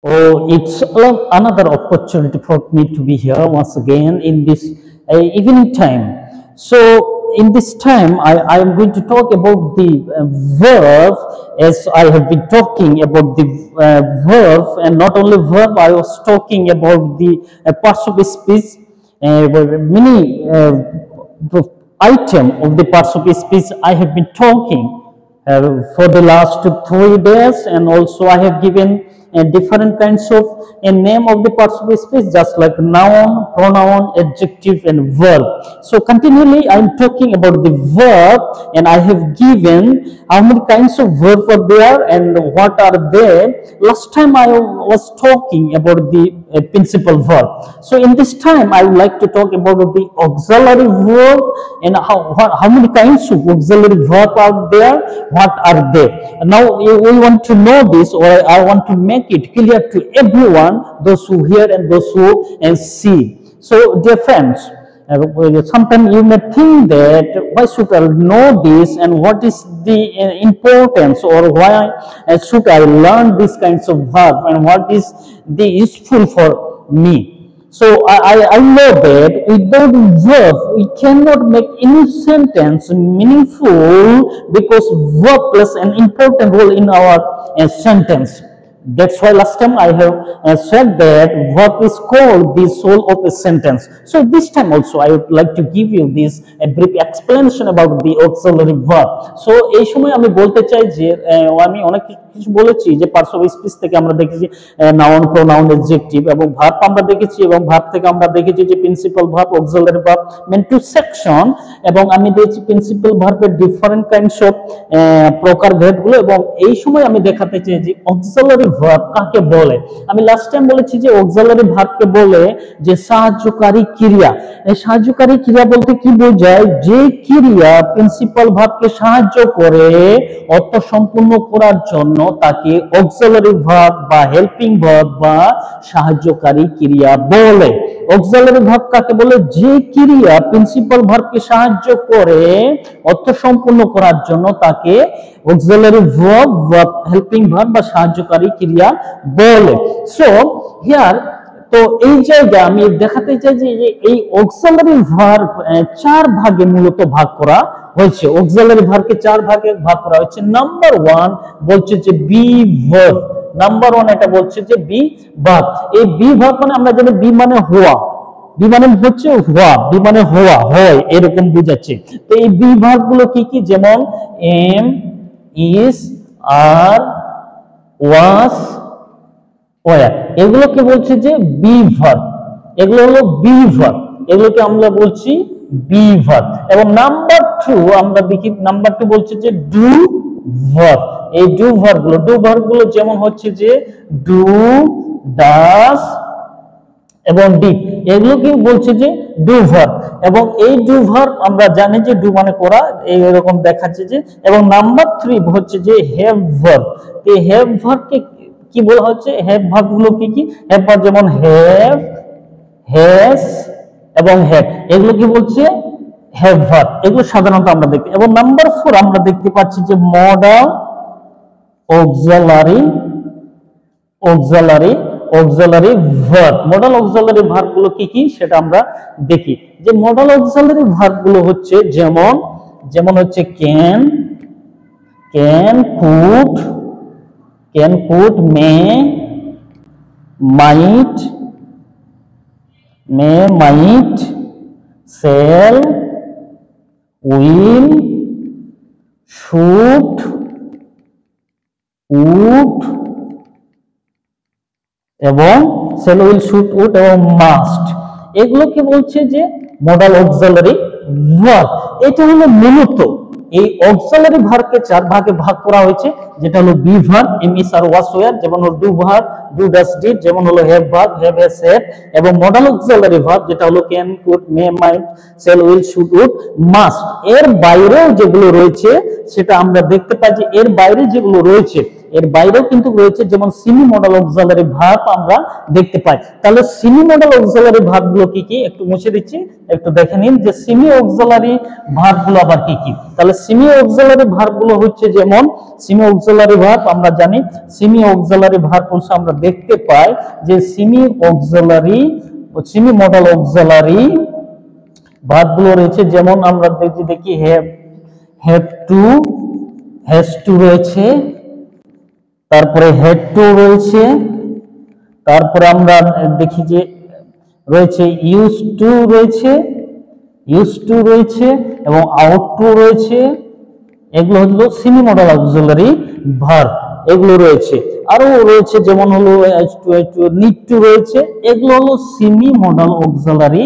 Oh, it's another opportunity for me to be here once again in this evening time. So, in this time, I am going to talk about the verb, as I have been talking about the verb, and not only verb, I was talking about the parts of speech, many item of the parts of speech I have been talking for the last 3 days, and also I have given different kinds of a name of the parts of speech, just like noun, pronoun, adjective, and verb. So continually I am talking about the verb, and I have given how many kinds of verb are there and what are they. Last time I was talking about the principal verb. So in this time I would like to talk about the auxiliary verb and how many kinds of auxiliary verb are there, what are they. Now we want to know this, or I want to make it clear to everyone, those who hear and those who see. So dear friends, sometimes you may think that why should I know this, and what is the importance, or why should I learn these kinds of verb, and what is the useful for me. So I know that without verb we cannot make any sentence meaningful, because verb plays an important role in our sentence. That's why last time I have said that verb is called the soul of a sentence. So this time also I would like to give you this a brief explanation about the auxiliary verb. So এই সময় আমি বলতে চাই যে আমি অনেক কিছু বলেছি যে পার্টস অফ স্পিচ থেকে আমরা দেখেছি নাউন, প্রোনাউন, অ্যাডজেক্টিভ এবং ভার্ব আমরা দেখেছি, এবং ভার্ব থেকে আমরা দেখেছি যে principal verb, auxiliary verb, main two section, এবং আমি দেখেছি প্রিন্সিপাল ভার্বের ডিফারেন্ট কাইন্ডস অফ প্রকারভেদগুলো, এবং এই সময় আমি দেখাতে চাই যে অক্সিলারি ভার্ব কাকে বলে। আমি লাস্ট টাইম বলেছি যে অক্সিলারি ভার্বকে বলে যে সাহায্যকারী ক্রিয়া। এই সাহায্যকারী ক্রিয়া বলতে কি বোঝায়? যে ক্রিয়া প্রিন্সিপাল ভার্বকে সাহায্য করে অর্থ সম্পূর্ণ করার জন্য তাকে অক্সিলারি ভার্ব বা হেল্পিং ভার্ব বা সাহায্যকারী ক্রিয়া বলে। অক্সিলারি ভার্ব কাকে বলে? যে ক্রিয়া প্রিন্সিপাল ভার্বকে সাহায্য করে অর্থ সম্পূর্ণ করার জন্য তাকে অক্সিলারি ভার্ব বা হেল্পিং ভার্ব বা সাহায্যকারী ক্রিয়া বলে। সো হিয়ার, তো এই জায়গায় আমি দেখাতে চাই যে এই অক্সিলারি ভার্ব 4 ভাগে মূলত ভাগ করা হয়েছে। অক্সিলারি ভার্বকে 4 ভাগে ভাগ করা হয়েছে। নাম্বার 1 বলছে যে বি ভার্ব। নাম্বার 1 এটা বলছে যে বি ভার্ব। এই বি ভার্ব মানে আমরা জানি বি মানে হওয়া, বি মানে হচ্ছে হওয়া, বি মানে হওয়া, হয়, এরকম বোঝাচ্ছে। তো এই বি ভার্ব গুলো কি কি? যেমন am, is, are, was, were, এগুলোকে বলছে যে বি ভার্ব। এগুলো হলো বি ভার্ব, এগুলোকে আমরা বলছি বি ভার্ব। এবং নাম্বার 2 আমরা দেখি, নাম্বার 2 বলছে যে ডু ভার্ব। এই ডু ভার্ব গুলো যেমন হচ্ছে যে ডু, ডাস এবং ডিড, এগুলোকে বলছে যে ডু ভার্ব। এবং এই ডু ভার্ব আমরা জানি যে ডু মানে করা, এইরকম দেখাচ্ছে যে। এবং নাম্বার 3 হচ্ছে যে হ্যাভ ভার্ব। এই হ্যাভ ভার্বকে কি বলা হচ্ছে? হ্যাভ ভার্ব গুলো কি কি? হ্যাভ ভার্ব যেমন হ্যাভ, হ্যাজ এবং হ্যাড, এগুলো কি বলছে? Have verb. এগুলো সাধারণত আমরা দেখি। এবং নাম্বার 4 আমরা দেখতে পাচ্ছি যে modal auxiliary verb. Modal auxiliary verb গুলো কি কি সেটা আমরা দেখি। যে মডাল অক্সিলারি ভার্ব গুলো হচ্ছে যেমন হচ্ছে can, could, may, might, shall, will, should, would, এবং সেল, উইল, শুড, উড এবং মাস্ট, এগুলোকে বলছে যে মডাল অক্সিলারি ভার্ব। এটা হলো মূলত এই অক্সিলারি ভার্বকে 4 ভাগে ভাগ করা হয়েছে, যেটা হলো be verb, am, is, are, was, were, যেমন হলো do verb, do, does, did, যেমন হলো have verb, have, has, had. এবং মডাল অক্সিলারি ভার্ব যেটা হলো can, could, may, might, shall, will, should, would, must. এর বাইরেও যেগুলো রয়েছে সেটা আমরা দেখতে পাই যে এর বাইরে যেগুলো রয়েছে এর বাইরেও কিন্তু রয়েছে, যেমন সেমি মডাল অক্সিলারি ভার্ব আমরা দেখতে পাই। তাহলে সেমি মডাল অক্সিলারি ভার্বগুলো কি কি একটু মুছে দিচ্ছি, একটু দেখে নিন যে সেমি অক্সিলারি ভার্বগুলো আবার কি কি। তাহলে সেমি অক্সিলারি ভার্বগুলো হচ্ছে, যেমন সেমি অক্সিলারি ভার্ব আমরা জানি, সেমি অক্সিলারি ভার্ব হচ্ছে আমরা দেখতে পাই যে সেমি মডাল অক্সিলারি ভার্বগুলো রয়েছে, যেমন আমরা দেখি হ্যাভ টু, হ্যাজ টু রয়েছে, তারপরে হ্যাড টু রয়েছে, তারপরে আমরা দেখি যে রয়েছে ইউজ টু রয়েছে এবং আউট টু রয়েছে। এগুলো হলো সেমি মডাল অক্সিলারি ভার্ব, এগুলো রয়েছে। আরো রয়েছে যেমন হলো নিড টু রয়েছে, এগুলো হলো সেমি মডাল অক্সিলারি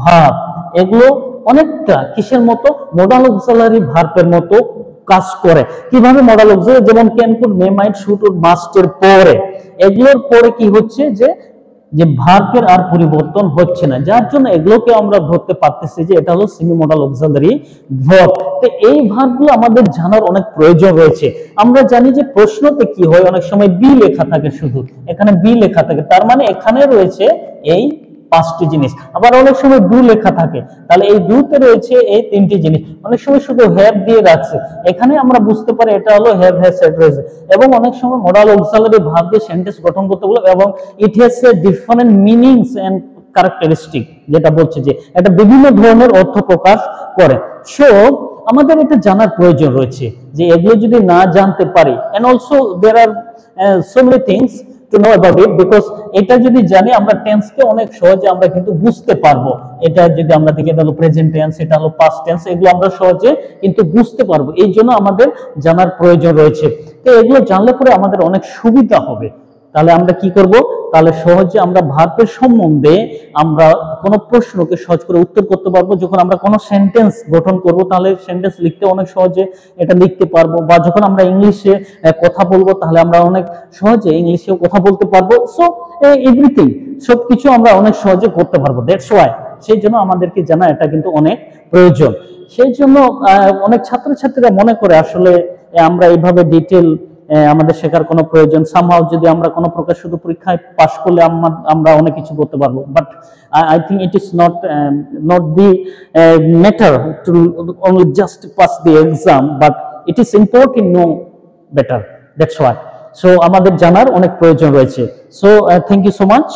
ভার্ব। এগুলো অনেকটা কিসের মতো, মডাল অক্সিলারি ভার্বের মতো কাজ করে। কিভাবে মডাল অক্সিলারি, যেমন can, could, may, might, should, would, must এর পরে, এগুলোর পরে কি হচ্ছে যে ভার্বের আর পরিবর্তন হচ্ছে না, যার জন্য এগুলোকে আমরা ধরতে পারতেছি যে এটা হলো সেমি মডাল অক্সিলারি ভার্ব। তো এই ভার্বগুলো আমাদের জানার অনেক প্রয়োজন রয়েছে। আমরা জানি যে প্রশ্নতে কি হয়, অনেক সময় বি লেখা থাকে, শুধু এখানে বি লেখা থাকে, তার মানে এখানে রয়েছে এই পাঁচটি জিনিস। আবার অনেক সময় ডু লেখা থাকে, তাহলে এই ডুতে রয়েছে এই তিনটি জিনিস। অনেক সময় শুধু হ্যাভ দিয়ে রাখছে, এখানে আমরা বুঝতে পারি এটা হলো হ্যাভ, হ্যাজ, হ্যাড রয়েছে। এবং অনেক সময় মডাল অক্সিলারি ভার্ব দিয়ে সেন্টেন্স গঠন করতে বলে, এবং it has a different meanings and characteristic, যেটা বলছে যে এটা বিভিন্ন ধরনের অর্থ প্রকাশ করে। সো আমাদের এটা জানার প্রয়োজন রয়েছে, যে এগুলো যদি না জানতে পারি, and also there are so many things to know about it, because এটা যদি জানি আমরা টেন্সকে অনেক সহজে আমরা কিন্তু বুঝতে পারবো। এটা যদি আমরা দেখি, এটা হলো প্রেজেন্ট টেন্স, এটা হলো পাস্ট টেন্স, এগুলো আমরা সহজে কিন্তু বুঝতে পারবো। এই জন্য আমাদের জানার প্রয়োজন রয়েছে। তো এগুলো জানলে পরে আমাদের অনেক সুবিধা হবে। তাহলে আমরা কি করব, তাহলে সহজে আমরা ভার্বের সম্বন্ধে আমরা কোনো প্রশ্নকে সহজ করে উত্তর করতে পারবো। যখন আমরা কোনো সেন্টেন্স গঠন করব, তাহলে সেন্টেন্স লিখতে অনেক সহজে এটা লিখতে পারবো। বা যখন আমরা ইংলিশে কথা বলবো, তাহলে আমরা অনেক সহজে ইংলিশেও কথা বলতে পারবো। সো এভরিথিং, সবকিছু আমরা অনেক সহজে করতে পারবো। দ্যাটস ওয়াই, সেই জন্য আমাদেরকে জানা এটা কিন্তু অনেক প্রয়োজন। সেই জন্য অনেক ছাত্রছাত্রীরা মনে করে আসলে আমরা এইভাবে ডিটেল আমাদের শেখার কোনো প্রয়োজন, সামহাও যদি আমরা কোনো প্রকার শুধু পরীক্ষায় পাশ করলে আমরা অনেক কিছু করতে পারবো। But I think it is not the matter to only just pass the exam, but it is important know better. That's why. So আমাদের জানার অনেক প্রয়োজন রয়েছে। So thank you so much.